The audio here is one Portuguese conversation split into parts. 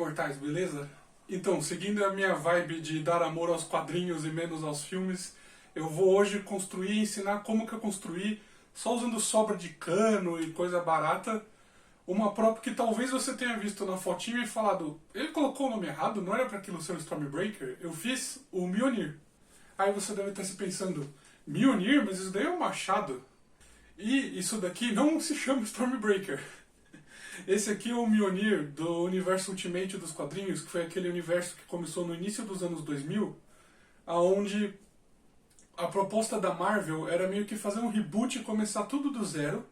imortais, beleza? Então, seguindo a minha vibe de dar amor aos quadrinhos e menos aos filmes, eu vou hoje construir e ensinar como que eu construí, só usando sobra de cano e coisa barata, uma prop que talvez você tenha visto na fotinho e falado, ele colocou o nome errado, não era para aquilo ser o Stormbreaker? Eu fiz o Mjolnir. Aí você deve estar se pensando, Mjolnir? Mas isso daí é um machado. E isso daqui não se chama Stormbreaker. Esse aqui é o Mjolnir do universo Ultimate dos quadrinhos, que foi aquele universo que começou no início dos anos 2000, aonde a proposta da Marvel era meio que fazer um reboot e começar tudo do zero.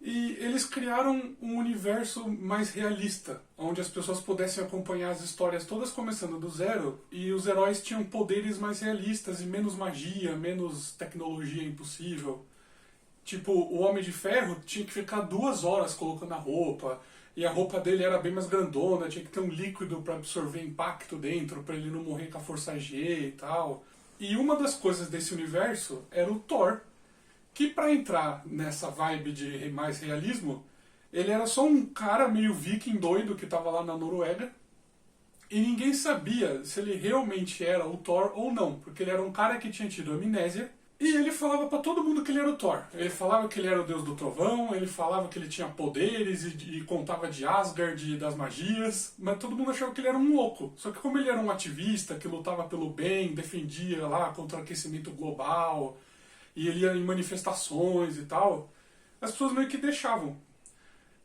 E eles criaram um universo mais realista, onde as pessoas pudessem acompanhar as histórias todas começando do zero, e os heróis tinham poderes mais realistas e menos magia, menos tecnologia impossível. Tipo, o Homem de Ferro tinha que ficar 2 horas colocando a roupa, e a roupa dele era bem mais grandona, tinha que ter um líquido para absorver impacto dentro, para ele não morrer com a força G e tal. E uma das coisas desse universo era o Thor, que para entrar nessa vibe de mais realismo, ele era só um cara meio viking doido que estava lá na Noruega, e ninguém sabia se ele realmente era o Thor ou não, porque ele era um cara que tinha tido amnésia, e ele falava pra todo mundo que ele era o Thor. Ele falava que ele era o deus do trovão, ele falava que ele tinha poderes e contava de Asgard e das magias, mas todo mundo achava que ele era um louco. Só que como ele era um ativista que lutava pelo bem, defendia lá contra o aquecimento global, e ele ia em manifestações e tal, as pessoas meio que deixavam.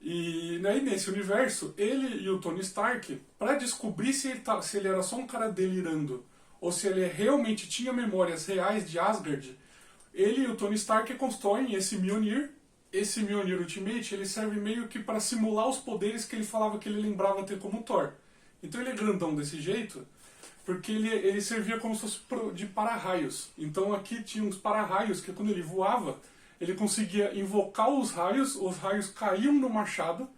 E aí nesse universo, ele e o Tony Stark, pra descobrir se ele era só um cara delirando, ou se ele realmente tinha memórias reais de Asgard, ele e o Tony Stark constroem esse Mjolnir. Esse Mjolnir Ultimate, ele serve meio que para simular os poderes que ele falava que ele lembrava ter como Thor. Então ele é grandão desse jeito, porque ele servia como se fosse de para-raios. Então aqui tinha uns para-raios que quando ele voava, ele conseguia invocar os raios caíam no machado,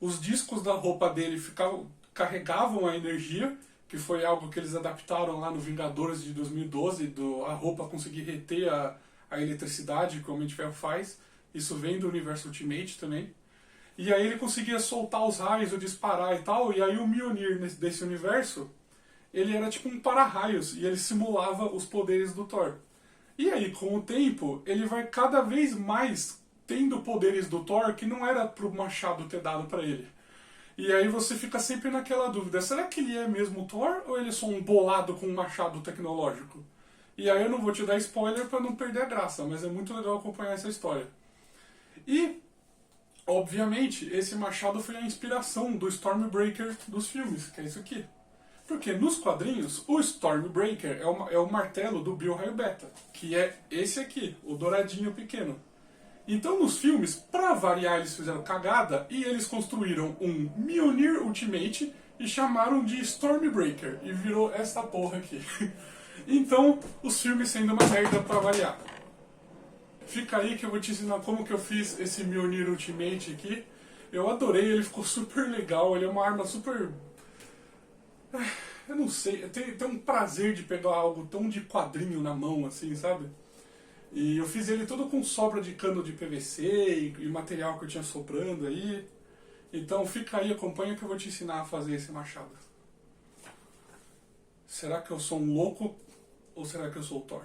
os discos da roupa dele carregavam a energia, que foi algo que eles adaptaram lá no Vingadores de 2012, a roupa conseguir reter a eletricidade que o Homem de Ferro faz. Isso vem do universo Ultimate também. E aí ele conseguia soltar os raios ou disparar e tal, e aí o Mjolnir desse universo, ele era tipo um para-raios, e ele simulava os poderes do Thor. E aí, com o tempo, ele vai cada vez mais tendo poderes do Thor que não era pro machado ter dado pra ele. E aí você fica sempre naquela dúvida, será que ele é mesmo Thor ou ele é só um bolado com um machado tecnológico? E aí eu não vou te dar spoiler para não perder a graça, mas é muito legal acompanhar essa história. E, obviamente, esse machado foi a inspiração do Stormbreaker dos filmes, que é isso aqui. Porque nos quadrinhos, o Stormbreaker é o martelo do Bill Raio Beta, que é esse aqui, o douradinho pequeno. Então nos filmes, pra variar, eles fizeram cagada e eles construíram um Mjolnir Ultimate e chamaram de Stormbreaker e virou essa porra aqui. Então, os filmes sendo uma merda pra variar. Fica aí que eu vou te ensinar como que eu fiz esse Mjolnir Ultimate aqui. Eu adorei, ele ficou super legal, ele é uma arma super... Eu não sei, tem um prazer de pegar algo tão de quadrinho na mão assim, sabe? E eu fiz ele todo com sobra de cano de PVC e material que eu tinha sobrando aí. Então fica aí, acompanha que eu vou te ensinar a fazer esse machado. Será que eu sou um louco ou será que eu sou o Thor?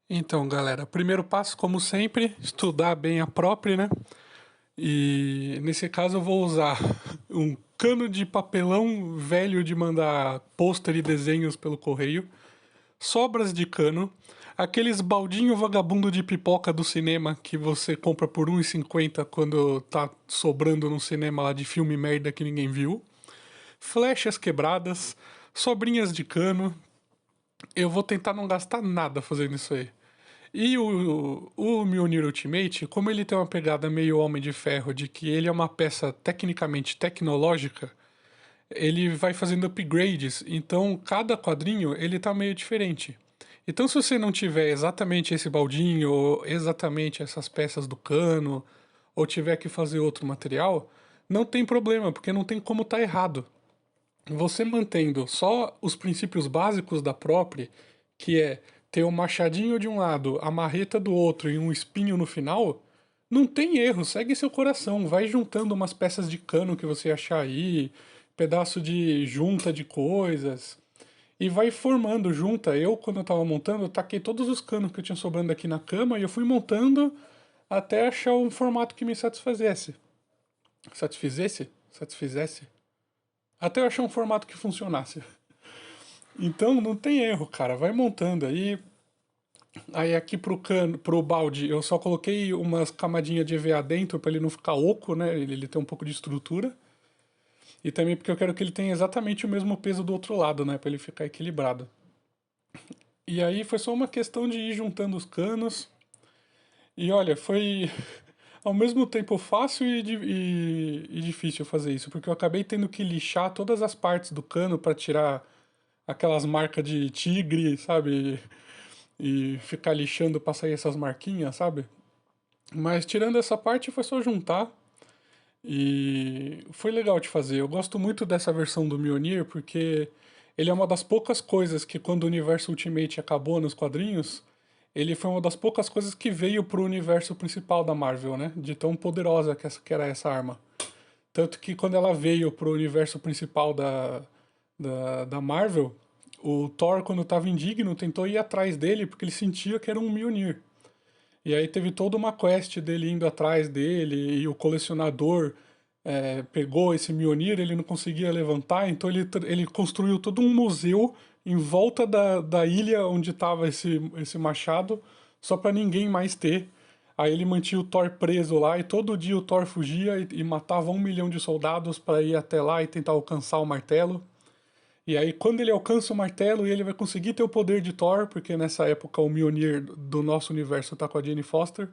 Então, galera, primeiro passo, como sempre, estudar bem a própria, né? E nesse caso eu vou usar um cano de papelão velho de mandar pôster e desenhos pelo correio, sobras de cano, aqueles baldinho vagabundo de pipoca do cinema que você compra por R$ 1,50 quando tá sobrando num cinema lá de filme merda que ninguém viu, flechas quebradas, sobrinhas de cano. Eu vou tentar não gastar nada fazendo isso aí. E o Mjolnir Ultimate, como ele tem uma pegada meio Homem de Ferro, de que ele é uma peça tecnicamente tecnológica, ele vai fazendo upgrades, então cada quadrinho ele tá meio diferente. Então se você não tiver exatamente esse baldinho, ou exatamente essas peças do cano, ou tiver que fazer outro material, não tem problema, porque não tem como tá errado. Você mantendo só os princípios básicos da própria, que é ter um machadinho de um lado, a marreta do outro e um espinho no final, Não tem erro, segue seu coração, vai juntando umas peças de cano que você achar aí, pedaço de junta de coisas, e vai formando junta. Eu, quando eu tava montando, eu taquei todos os canos que eu tinha sobrando aqui na cama e eu fui montando até achar um formato que me satisfazesse. Satisfizesse? Satisfizesse? Até eu achar um formato que funcionasse. Então não tem erro, cara. Vai montando aí. Aí aqui pro cano, pro balde, eu só coloquei umas camadinhas de EVA dentro para ele não ficar oco, né? Ele tem um pouco de estrutura. E também porque eu quero que ele tenha exatamente o mesmo peso do outro lado, né? Para ele ficar equilibrado. E aí foi só uma questão de ir juntando os canos. E olha, foi ao mesmo tempo fácil e difícil fazer isso, porque eu acabei tendo que lixar todas as partes do cano para tirar aquelas marcas de tigre, sabe? E ficar lixando pra sair essas marquinhas, sabe? Mas tirando essa parte foi só juntar e foi legal de fazer. Eu gosto muito dessa versão do Mjolnir porque ele é uma das poucas coisas que quando o universo Ultimate acabou nos quadrinhos, ele foi uma das poucas coisas que veio pro universo principal da Marvel, né? De tão poderosa que era essa arma. Tanto que quando ela veio pro universo principal da Marvel, o Thor, quando estava indigno, tentou ir atrás dele porque ele sentia que era um Mjolnir. E aí teve toda uma quest dele indo atrás dele e o colecionador pegou esse Mjolnir, ele não conseguia levantar, então ele construiu todo um museu em volta da ilha onde estava esse machado, só para ninguém mais ter. Aí ele mantinha o Thor preso lá e todo dia o Thor fugia e matava 1 milhão de soldados para ir até lá e tentar alcançar o martelo. E aí, quando ele alcança o martelo, ele vai conseguir ter o poder de Thor, porque nessa época o Mjolnir do nosso universo tá com a Jane Foster.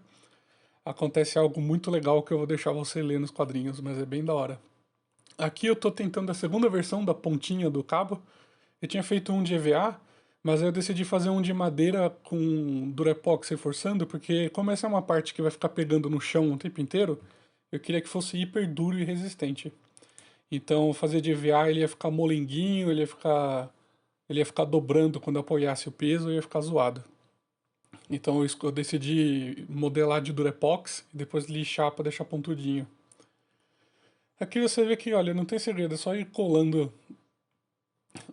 Acontece algo muito legal que eu vou deixar você ler nos quadrinhos, mas é bem da hora. Aqui eu tô tentando a segunda versão da pontinha do cabo. Eu tinha feito um de EVA, mas aí eu decidi fazer um de madeira com Durepox reforçando, porque como essa é uma parte que vai ficar pegando no chão o tempo inteiro, eu queria que fosse hiper duro e resistente. Então, fazer de EVA ele ia ficar molenguinho, ele ia ficar dobrando quando apoiasse o peso e ia ficar zoado. Então eu decidi modelar de Durepox e depois lixar para deixar pontudinho. Aqui você vê que, olha, não tem segredo, é só ir colando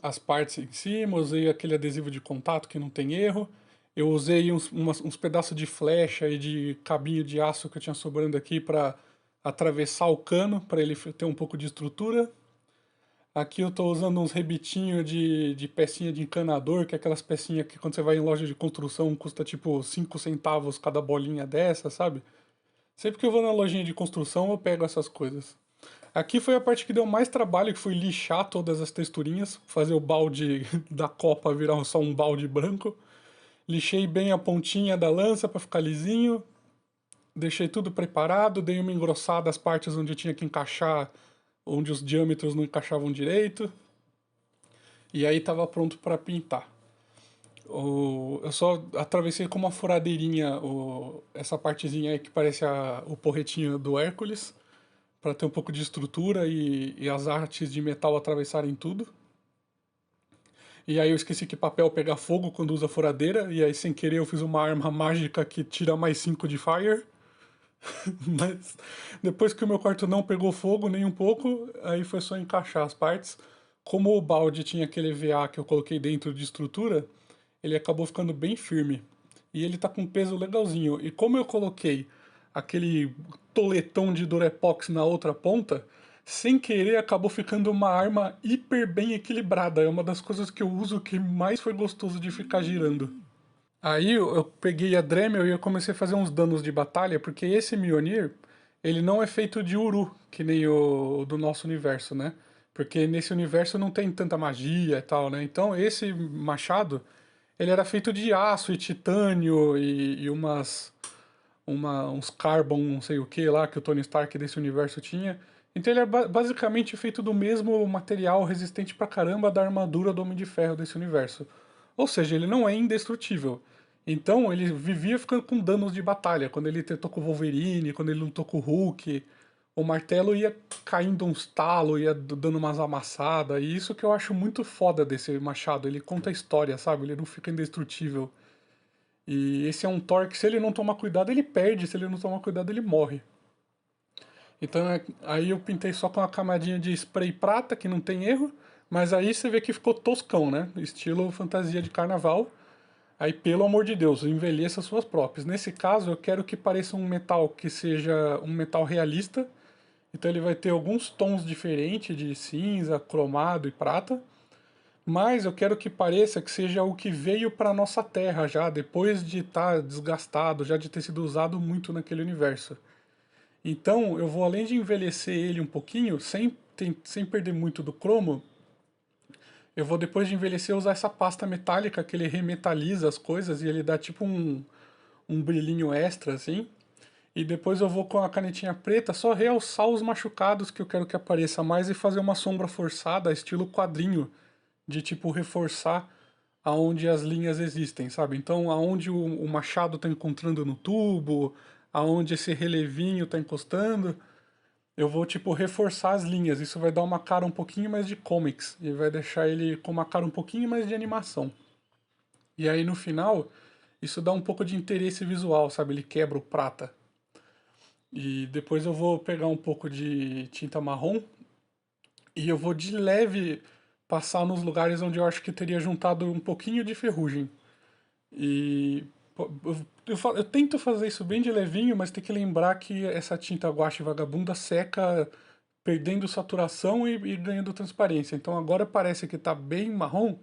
as partes em cima, usei aquele adesivo de contato que não tem erro. Eu usei uns pedaços de flecha e de cabinho de aço que eu tinha sobrando aqui para atravessar o cano, para ele ter um pouco de estrutura. Aqui eu tô usando uns rebitinhos de pecinha de encanador, que é aquelas pecinhas que quando você vai em loja de construção custa tipo 5 centavos cada bolinha dessa, sabe? Sempre que eu vou na lojinha de construção eu pego essas coisas. Aqui foi a parte que deu mais trabalho, que foi lixar todas as texturinhas, fazer o balde da copa virar só um balde branco. Lixei bem a pontinha da lança para ficar lisinho, deixei tudo preparado, dei uma engrossada as partes onde eu tinha que encaixar, onde os diâmetros não encaixavam direito. E aí estava pronto para pintar. Eu só atravessei com uma furadeirinha essa partezinha aí que parece o porretinho do Hércules, para ter um pouco de estrutura e as artes de metal atravessarem tudo. E aí eu esqueci que papel pega fogo quando usa furadeira, e aí sem querer eu fiz uma arma mágica que tira mais 5 de fire. Mas depois que o meu quarto não pegou fogo nem um pouco, aí foi só encaixar as partes. Como o balde tinha aquele VA que eu coloquei dentro de estrutura, ele acabou ficando bem firme. E ele tá com um peso legalzinho. E como eu coloquei aquele toletão de Durepox na outra ponta, sem querer acabou ficando uma arma hiper bem equilibrada. É uma das coisas que eu uso que mais foi gostoso de ficar girando. Aí eu peguei a Dremel e eu comecei a fazer uns danos de batalha, porque esse Mjolnir, ele não é feito de Uru, que nem o do nosso universo, né? Porque nesse universo não tem tanta magia e tal, né? Então esse machado, ele era feito de aço e titânio e uns carbon, não sei o que lá, que o Tony Stark desse universo tinha. Então ele é basicamente feito do mesmo material resistente pra caramba da armadura do Homem de Ferro desse universo. Ou seja, ele não é indestrutível. Então ele vivia ficando com danos de batalha. Quando ele tentou com o Wolverine, quando ele lutou com o Hulk, o martelo ia caindo uns talos, ia dando umas amassadas. E isso que eu acho muito foda desse machado. Ele conta a história, sabe? Ele não fica indestrutível. E esse é um Thor que, se ele não tomar cuidado, ele perde, se ele não tomar cuidado, ele morre. Então aí eu pintei só com uma camadinha de spray prata, que não tem erro, mas aí você vê que ficou toscão, né? Estilo fantasia de carnaval. Aí, pelo amor de Deus, envelheça suas próprias. Nesse caso, eu quero que pareça um metal que seja um metal realista. Então ele vai ter alguns tons diferentes de cinza, cromado e prata. Mas eu quero que pareça que seja o que veio para nossa Terra já, depois de estar desgastado, já de ter sido usado muito naquele universo. Então eu vou, além de envelhecer ele um pouquinho, sem perder muito do cromo, eu vou, depois de envelhecer, usar essa pasta metálica que ele remetaliza as coisas e ele dá tipo um brilhinho extra, assim. E depois eu vou com a canetinha preta só realçar os machucados que eu quero que apareça mais e fazer uma sombra forçada, estilo quadrinho, de tipo reforçar aonde as linhas existem, sabe? Então, aonde o machado está encontrando no tubo, aonde esse relevinho está encostando, eu vou tipo reforçar as linhas. Isso vai dar uma cara um pouquinho mais de comics e vai deixar ele com uma cara um pouquinho mais de animação. E aí no final, isso dá um pouco de interesse visual, sabe? Ele quebra o prata. E depois eu vou pegar um pouco de tinta marrom e eu vou de leve passar nos lugares onde eu acho que teria juntado um pouquinho de ferrugem. E pô, eu tento fazer isso bem de levinho, mas tem que lembrar que essa tinta guache vagabunda seca perdendo saturação e ganhando transparência. Então agora parece que está bem marrom,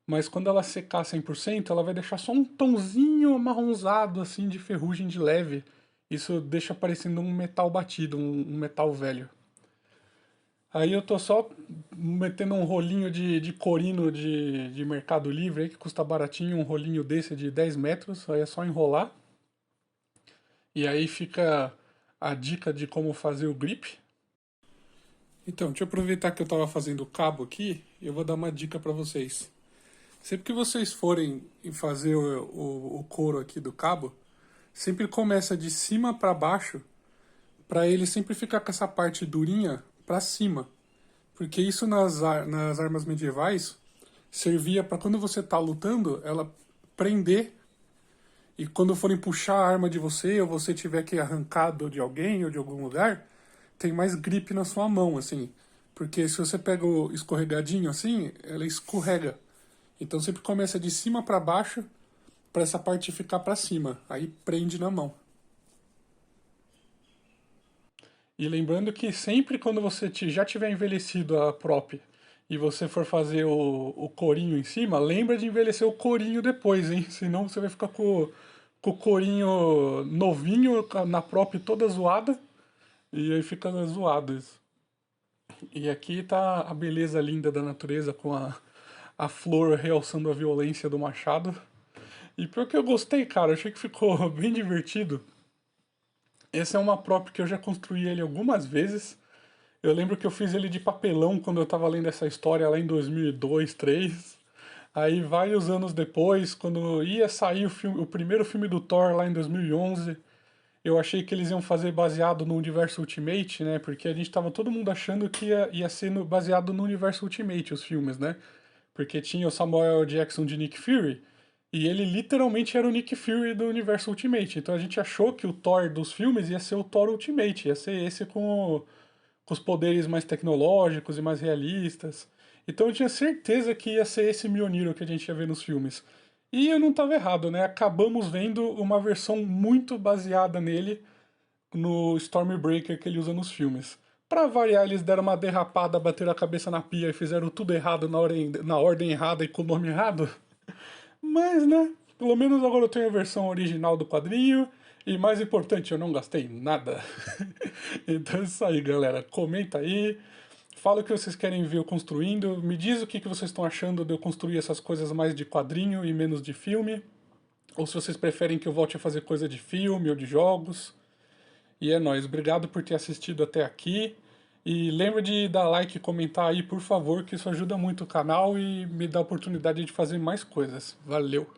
mas quando ela secar 100%, ela vai deixar só um tonzinho amarronzado assim de ferrugem de leve. Isso deixa parecendo um metal batido, um metal velho. Aí eu tô só metendo um rolinho de corino de Mercado Livre aí, que custa baratinho, um rolinho desse de 10 metros, aí é só enrolar. E aí fica a dica de como fazer o grip. Então, deixa eu aproveitar que eu estava fazendo o cabo aqui, eu vou dar uma dica para vocês. Sempre que vocês forem fazer o couro aqui do cabo, sempre começa de cima para baixo, para ele sempre ficar com essa parte durinha para cima. Porque isso nas armas medievais servia para quando você tá lutando, ela prender. E quando forem puxar a arma de você, ou você tiver que arrancar de alguém ou de algum lugar, tem mais grip na sua mão, assim. Porque se você pega o escorregadinho assim, ela escorrega. Então sempre começa de cima para baixo, para essa parte ficar para cima. Aí prende na mão. E lembrando que sempre quando você já tiver envelhecido a prop e você for fazer o corinho em cima, lembra de envelhecer o corinho depois, hein? Senão você vai ficar com o corinho novinho, na prop toda zoada, e aí fica zoado isso. E aqui tá a beleza linda da natureza com a flor realçando a violência do machado. E pior que eu gostei, cara, achei que ficou bem divertido. Essa é uma prop que eu já construí ele algumas vezes. Eu lembro que eu fiz ele de papelão quando eu tava lendo essa história lá em 2002, 2003. Aí vários anos depois, quando ia sair o primeiro filme do Thor lá em 2011, eu achei que eles iam fazer baseado no universo Ultimate, né? Porque a gente tava todo mundo achando que ia ser baseado no universo Ultimate os filmes, né? Porque tinha o Samuel Jackson de Nick Fury, e ele literalmente era o Nick Fury do universo Ultimate. Então a gente achou que o Thor dos filmes ia ser o Thor Ultimate, ia ser esse com os poderes mais tecnológicos e mais realistas. Então eu tinha certeza que ia ser esse Mjolnir que a gente ia ver nos filmes. E eu não estava errado, né? Acabamos vendo uma versão muito baseada nele no Stormbreaker que ele usa nos filmes. Pra variar, eles deram uma derrapada, bateram a cabeça na pia e fizeram tudo errado na ordem errada e com o nome errado. Mas, né? Pelo menos agora eu tenho a versão original do quadrinho. E mais importante, eu não gastei nada. Então é isso aí, galera. Comenta aí. Fala o que vocês querem ver eu construindo. Me diz o que vocês estão achando de eu construir essas coisas mais de quadrinho e menos de filme. Ou se vocês preferem que eu volte a fazer coisa de filme ou de jogos. E é nóis. Obrigado por ter assistido até aqui. E lembra de dar like e comentar aí, por favor, que isso ajuda muito o canal e me dá a oportunidade de fazer mais coisas. Valeu!